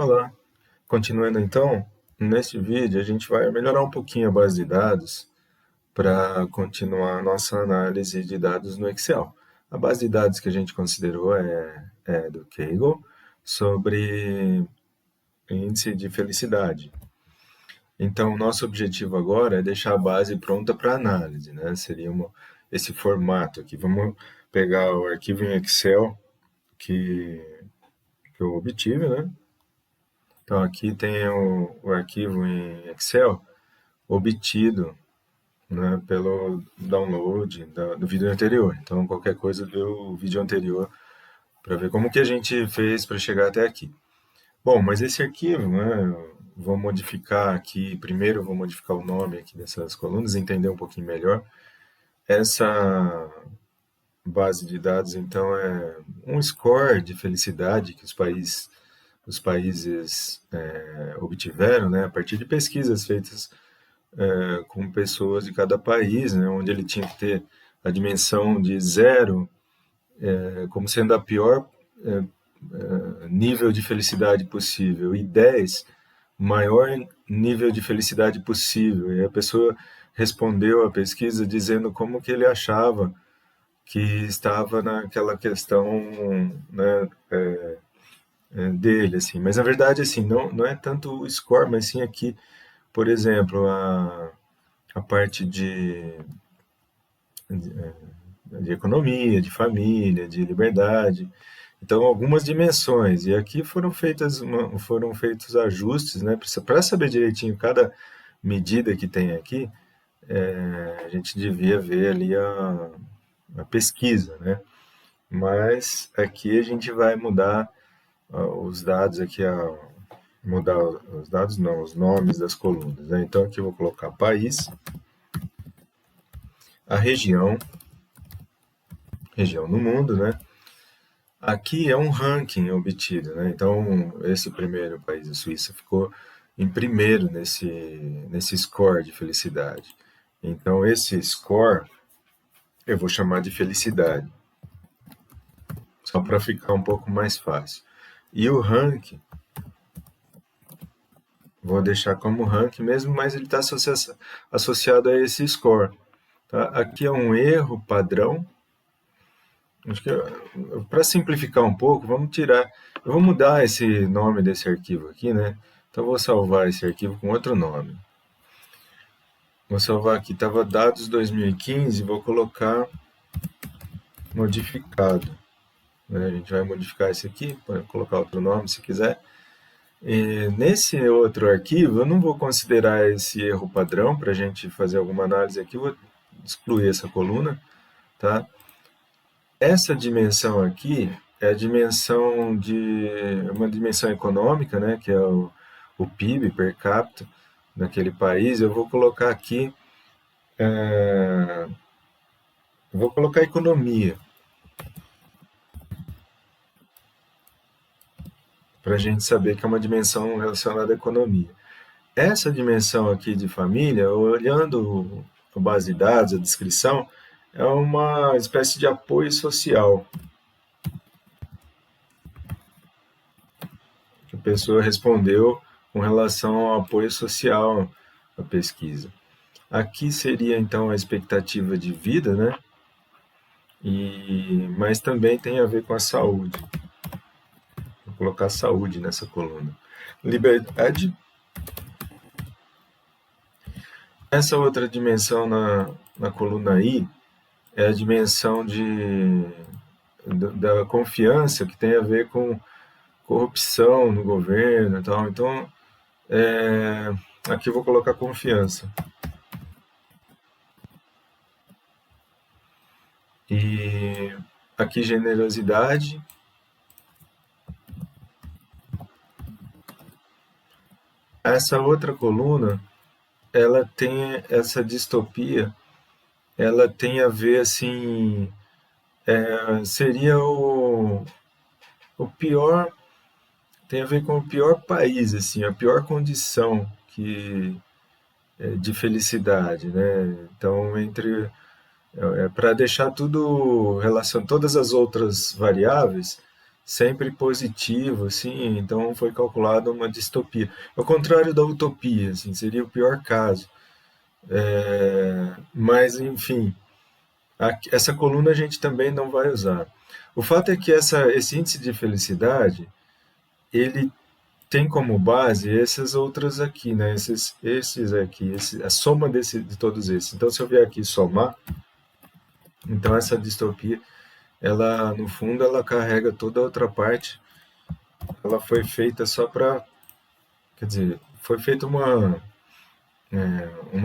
Olá, continuando então, neste vídeo a gente vai melhorar um pouquinho a base de dados para continuar a nossa análise de dados no Excel. A base de dados que a gente considerou é do Kaggle sobre índice de felicidade. Então, nosso objetivo agora é deixar a base pronta para análise, né? Seria esse formato aqui. Vamos pegar o arquivo em Excel que, que eu obtive, né? Então, aqui tem o arquivo em Excel obtido, né, pelo download do vídeo anterior. Então, qualquer coisa, vê o vídeo anterior para ver como que a gente fez para chegar até aqui. Bom, mas esse arquivo, né, eu vou modificar aqui, primeiro eu vou modificar o nome aqui dessas colunas, entender um pouquinho melhor. Essa base de dados, então, é um score de felicidade que os países obtiveram, né, a partir de pesquisas feitas com pessoas de cada país, né, onde ele tinha que ter a dimensão de zero como sendo a pior nível de felicidade possível e 10 maior nível de felicidade possível. E a pessoa respondeu à pesquisa dizendo como que ele achava que estava naquela questão, né, dele, assim. Mas na verdade, assim, não é tanto o score, mas sim aqui, por exemplo, a parte de economia, de família, de liberdade. Então, algumas dimensões. E aqui foram feitos ajustes, né? Para saber direitinho cada medida que tem aqui, a gente devia ver ali a pesquisa, né? Mas aqui a gente vai mudar os dados aqui, mudar os dados não, os nomes das colunas, né? Então aqui eu vou colocar país, a região no mundo, né? Aqui é um ranking obtido, né? Então, esse primeiro país, a Suíça, ficou em primeiro nesse score de felicidade. Então, esse score eu vou chamar de felicidade, só para ficar um pouco mais fácil. E o ranking, vou deixar como ranking mesmo, mas ele está associado a esse score. Tá? Aqui é um erro padrão. Acho que para simplificar um pouco, vamos tirar. Eu vou mudar esse nome desse arquivo aqui, né? Então eu vou salvar esse arquivo com outro nome. Vou salvar aqui, estava dados 2015, vou colocar modificado. Né? A gente vai modificar esse aqui, pode colocar outro nome se quiser. E nesse outro arquivo, eu não vou considerar esse erro padrão para a gente fazer alguma análise aqui, vou excluir essa coluna, tá? Essa dimensão aqui é a dimensão uma dimensão econômica, né, que é o PIB per capita daquele país. Eu vou colocar aqui, vou colocar economia, para a gente saber que é uma dimensão relacionada à economia. Essa dimensão aqui de família, olhando a base de dados, a descrição, é uma espécie de apoio social, que a pessoa respondeu com relação ao apoio social à pesquisa. Aqui seria então a expectativa de vida, né? Mas também tem a ver com a saúde. Vou colocar saúde nessa coluna. Liberdade. Essa outra dimensão na coluna I é a dimensão da confiança, que tem a ver com corrupção no governo e tal. Então, aqui eu vou colocar confiança. E aqui generosidade. Essa outra coluna, ela tem essa distopia, ela tem a ver assim, seria o pior, tem a ver com o pior país, assim, a pior condição de felicidade, né? Então, para deixar tudo relação, todas as outras variáveis sempre positivo, assim, então foi calculada uma distopia. Ao contrário da utopia, assim, seria o pior caso. Mas, enfim, essa coluna a gente também não vai usar. O fato é que esse índice de felicidade, ele tem como base essas outras aqui, né? Esses aqui, a soma de todos esses. Então, se eu vier aqui somar, então essa distopia, ela, no fundo, ela carrega toda a outra parte. Ela foi feita só para, quer dizer, foi feita uma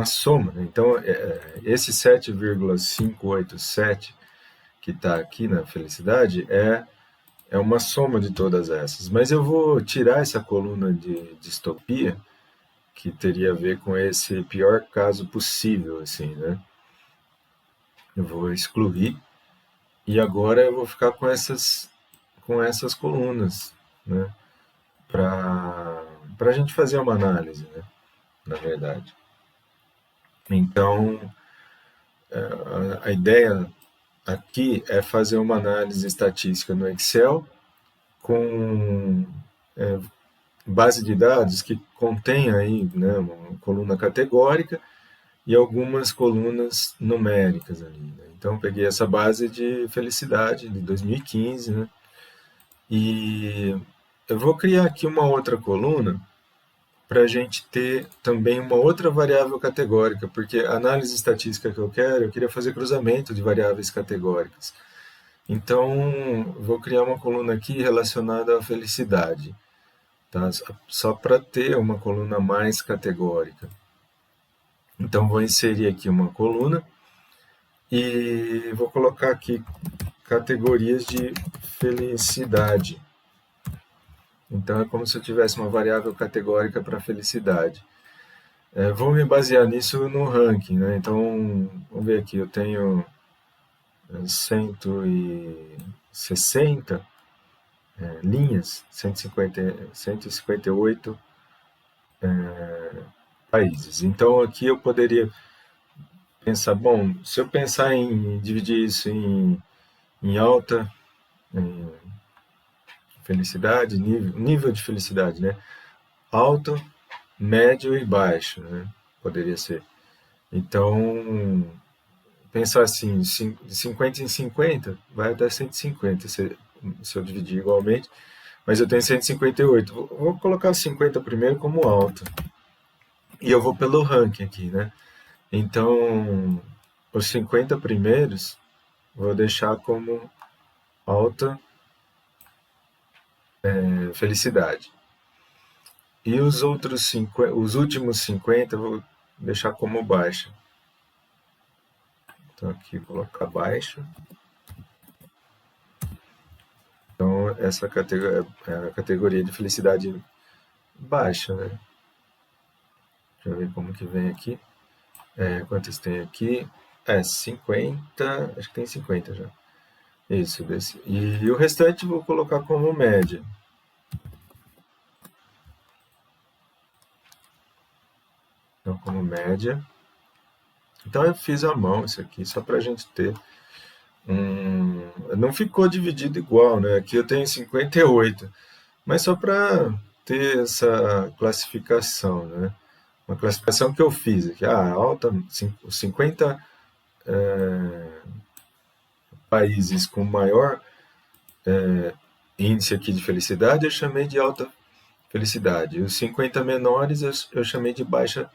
soma, né? Então, esse 7,587 que está aqui na felicidade é uma soma de todas essas. Mas eu vou tirar essa coluna de distopia, que teria a ver com esse pior caso possível, assim, né? Eu vou excluir e agora eu vou ficar com essas colunas, né? Para a gente fazer uma análise, né? Na verdade. Então, a ideia aqui é fazer uma análise estatística no Excel com base de dados que contém aí, né, uma coluna categórica e algumas colunas numéricas ali, né? Então, peguei essa base de felicidade de 2015, né? E eu vou criar aqui uma outra coluna para a gente ter também uma outra variável categórica, porque a análise estatística que eu queria fazer cruzamento de variáveis categóricas. Então, vou criar uma coluna aqui relacionada à felicidade, tá? Só para ter uma coluna mais categórica. Então, vou inserir aqui uma coluna e vou colocar aqui categorias de felicidade. Então, é como se eu tivesse uma variável categórica para felicidade. Vou me basear nisso no ranking, né? Então, vamos ver aqui, eu tenho 160 linhas, 158 países. Então, aqui eu poderia pensar, bom, se eu pensar em dividir isso em alta felicidade, nível de felicidade, né? Alto, médio e baixo, né? Poderia ser. Então, pensar assim, de 50 em 50, vai dar 150 se eu dividir igualmente, mas eu tenho 158. Vou colocar os 50 primeiro como alto. E eu vou pelo ranking aqui, né? Então, os 50 primeiros vou deixar como alta felicidade. E os outros 50, os últimos 50 eu vou deixar como baixa. Então aqui colocar baixa. Então essa categoria é a categoria de felicidade baixa, né? Deixa eu ver como que vem aqui. Quantas tem aqui? 50, acho que tem 50 já. Isso, desse. E o restante eu vou colocar como média. Então, como média. Então, eu fiz à mão isso aqui, só para a gente ter Não ficou dividido igual, né? Aqui eu tenho 58, mas só para ter essa classificação, né? Uma classificação que eu fiz aqui. Alta, os 50 países com maior índice aqui de felicidade eu chamei de alta felicidade. Os 50 menores eu chamei de baixa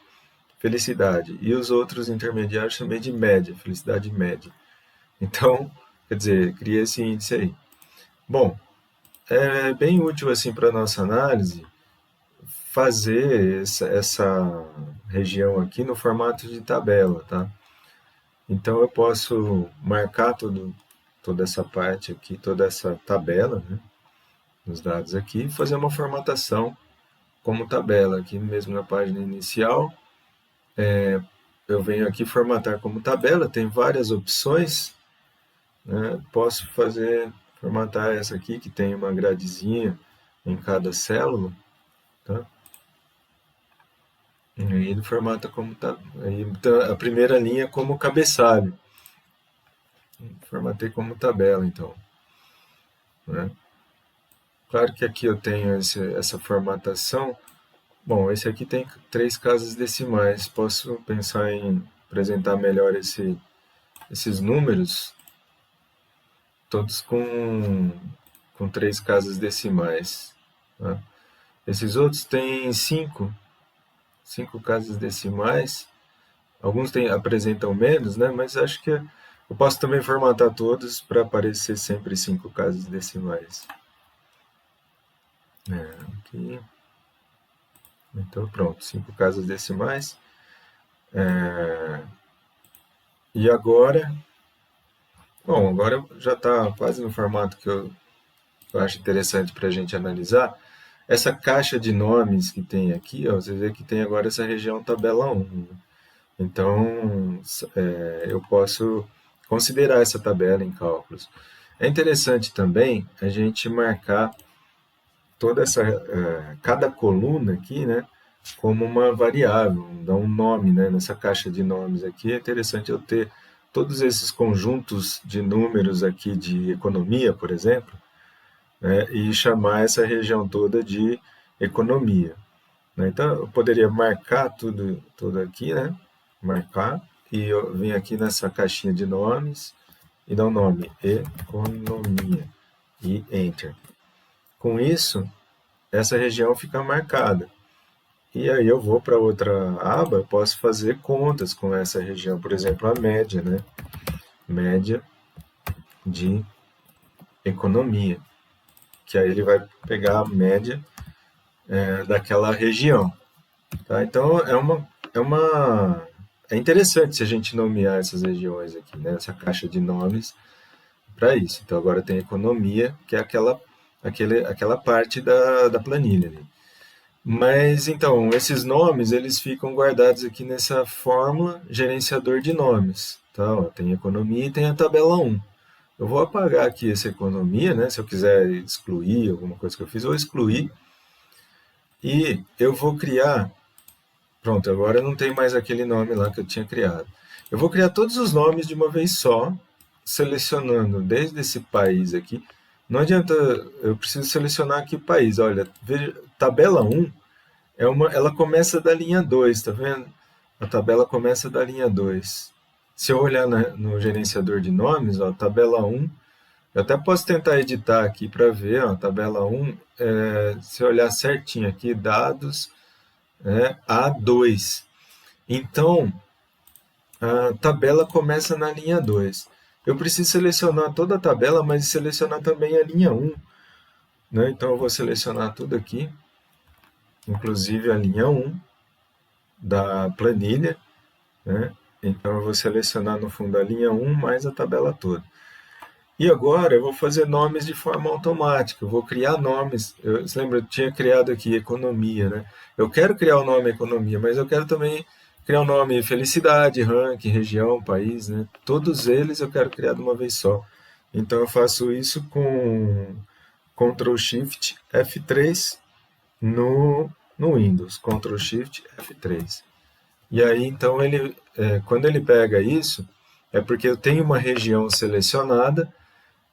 felicidade. E os outros intermediários eu chamei de média, felicidade média. Então, quer dizer, criei esse índice aí. Bom, é bem útil assim para nossa análise fazer essa região aqui no formato de tabela, tá? Então eu posso marcar toda essa parte aqui, toda essa tabela, né, nos dados aqui, e fazer uma formatação como tabela aqui mesmo na página inicial. Eu venho aqui formatar como tabela, tem várias opções, né? Posso formatar essa aqui que tem uma gradezinha em cada célula, tá? E aí ele formata como tá, aí a primeira linha como cabeçalho. Formatei como tabela, então, né? Claro que aqui eu tenho essa formatação. Bom, esse aqui tem 3 casas decimais. Posso pensar em apresentar melhor esses números, todos com 3 casas decimais. Tá? Esses outros têm cinco casas decimais. Alguns apresentam menos, né? Mas acho que eu posso também formatar todos para aparecer sempre 5 casas decimais. Aqui. Então, pronto, 5 casas decimais. E agora, bom, agora já está quase no formato que eu acho interessante para a gente analisar. Essa caixa de nomes que tem aqui, ó, você vê que tem agora essa região tabela 1. Né? Então, eu posso considerar essa tabela em cálculos. É interessante também a gente marcar cada coluna aqui, né, como uma variável, dar um nome, né, nessa caixa de nomes aqui. É interessante eu ter todos esses conjuntos de números aqui de economia, por exemplo, né, e chamar essa região toda de economia. Né? Então, eu poderia marcar tudo aqui, né, marcar, e eu vim aqui nessa caixinha de nomes e dar um nome, economia, e enter. Com isso, essa região fica marcada. E aí eu vou para outra aba, eu posso fazer contas com essa região, por exemplo, a média, né? Média de economia, que aí ele vai pegar a média daquela região. Tá? Então é interessante se a gente nomear essas regiões aqui, né? Essa caixa de nomes para isso. Então agora tem economia, que é aquela parte da planilha ali. Mas então, esses nomes eles ficam guardados aqui nessa fórmula gerenciador de nomes. Tá? Ó, tem economia e tem a tabela 1. Eu vou apagar aqui essa economia, né? Se eu quiser excluir alguma coisa que eu fiz, eu vou excluir. E eu vou criar. Pronto, agora não tem mais aquele nome lá que eu tinha criado. Eu vou criar todos os nomes de uma vez só, selecionando desde esse país aqui. Não adianta, eu preciso selecionar aqui o país. Olha, veja, tabela 1 ela começa da linha 2, tá vendo? A tabela começa da linha 2. Se eu olhar no gerenciador de nomes, ó, tabela 1, eu até posso tentar editar aqui para ver, ó, tabela 1, se eu olhar certinho aqui, dados, A2. Então, a tabela começa na linha 2. Eu preciso selecionar toda a tabela, mas selecionar também a linha 1. Né? Então, eu vou selecionar tudo aqui, inclusive a linha 1 da planilha. Né? Então, eu vou selecionar no fundo a linha 1 mais a tabela toda. E agora eu vou fazer nomes de forma automática. Eu vou criar nomes. Você lembra, eu tinha criado aqui economia, né? Eu quero criar o nome economia, mas eu quero também criar o nome felicidade, ranking, região, país, né? Todos eles eu quero criar de uma vez só. Então eu faço isso com Ctrl Shift F3 no Windows. Ctrl Shift F3. E aí então quando ele pega isso, é porque eu tenho uma região selecionada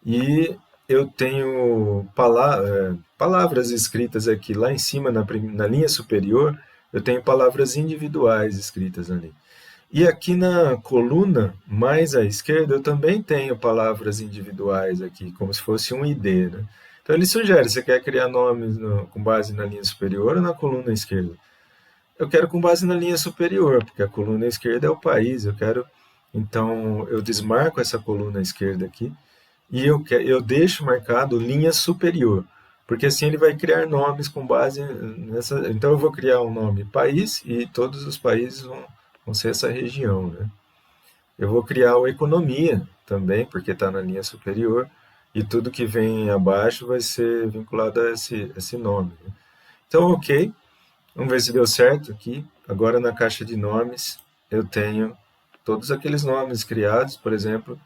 e eu tenho palavras escritas aqui lá em cima, na linha superior, eu tenho palavras individuais escritas ali. E aqui na coluna mais à esquerda, eu também tenho palavras individuais aqui, como se fosse um ID. Né? Então ele sugere, você quer criar nomes com base na linha superior ou na coluna esquerda? Eu quero com base na linha superior, porque a coluna esquerda é o país, então eu desmarco essa coluna esquerda aqui e eu deixo marcado linha superior, porque assim ele vai criar nomes com base nessa. Então eu vou criar um nome país e todos os países vão ser essa região. Né? Eu vou criar o economia também, porque está na linha superior, e tudo que vem abaixo vai ser vinculado a esse nome. Né? Então, ok, vamos ver se deu certo aqui. Agora na caixa de nomes eu tenho todos aqueles nomes criados, por exemplo,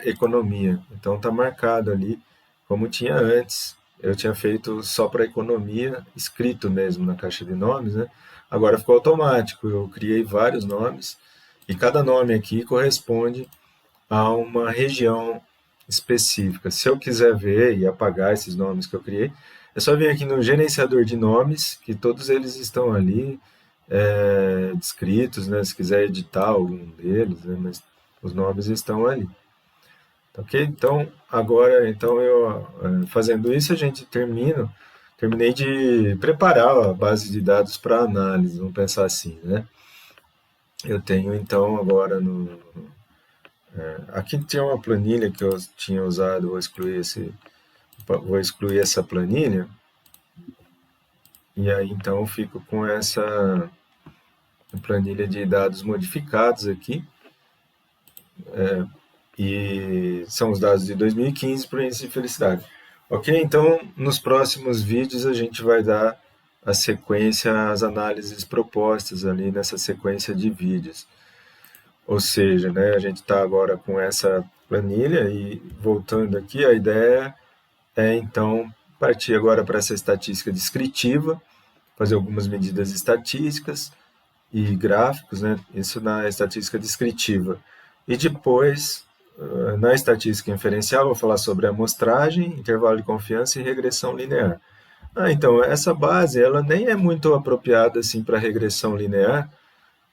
economia. Então está marcado ali, como tinha antes. Eu tinha feito só para economia, escrito mesmo na caixa de nomes, né? Agora ficou automático. Eu criei vários nomes e cada nome aqui corresponde a uma região específica. Se eu quiser ver e apagar esses nomes que eu criei, é só vir aqui no gerenciador de nomes, que todos eles estão ali, descritos, né? Se quiser editar algum deles, né? Mas os nomes estão ali. Tá ok? Então, agora, então eu fazendo isso, a gente terminei de preparar a base de dados para análise, vamos pensar assim, né? Eu tenho então agora aqui tinha uma planilha que eu tinha usado, vou excluir essa planilha e aí então eu fico com essa planilha de dados modificados aqui e são os dados de 2015 para o índice de felicidade. Ok? Então, nos próximos vídeos a gente vai dar a sequência, as análises propostas ali nessa sequência de vídeos. Ou seja, né, a gente está agora com essa planilha e voltando aqui, a ideia é então partir agora para essa estatística descritiva, fazer algumas medidas estatísticas e gráficos, né, isso na estatística descritiva. E depois, na estatística inferencial, vou falar sobre amostragem, intervalo de confiança e regressão linear. Então, essa base ela nem é muito apropriada assim para regressão linear,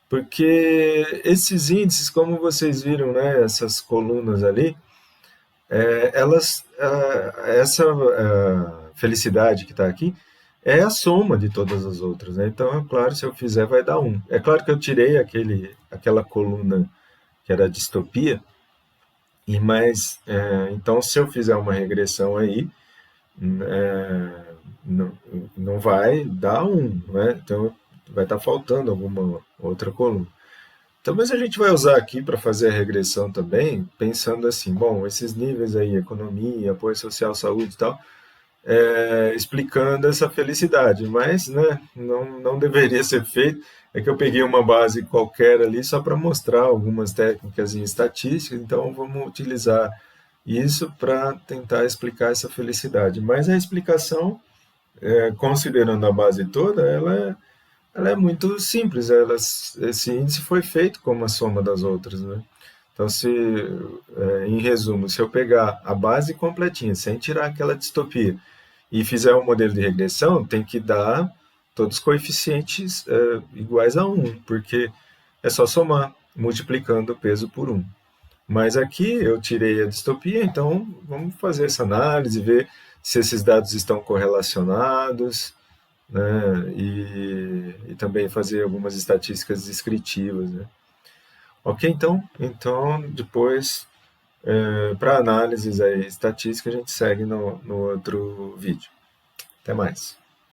porque esses índices, como vocês viram, né, essas colunas ali, essa felicidade que está aqui é a soma de todas as outras, né? Então, é claro, se eu fizer, vai dar um. É claro que eu tirei aquela coluna que era a distopia, então, se eu fizer uma regressão aí, não, não vai dar um, né? Então, vai estar faltando alguma outra coluna. Então, mas a gente vai usar aqui para fazer a regressão também, pensando assim, bom, esses níveis aí, economia, apoio social, saúde e tal, explicando essa felicidade, mas né, não deveria ser feito. É que eu peguei uma base qualquer ali só para mostrar algumas técnicas em estatística, então vamos utilizar isso para tentar explicar essa felicidade. Mas a explicação, considerando a base toda, ela é muito simples. Esse índice foi feito como a soma das outras, né? Então, em resumo, se eu pegar a base completinha, sem tirar aquela distopia, e fizer um modelo de regressão, tem que dar todos os coeficientes iguais a um, porque é só somar, multiplicando o peso por um. Mas aqui eu tirei a distopia, então vamos fazer essa análise, ver se esses dados estão correlacionados, né, e também fazer algumas estatísticas descritivas, né. Ok, então depois, para análises aí, estatística, a gente segue no outro vídeo. Até mais.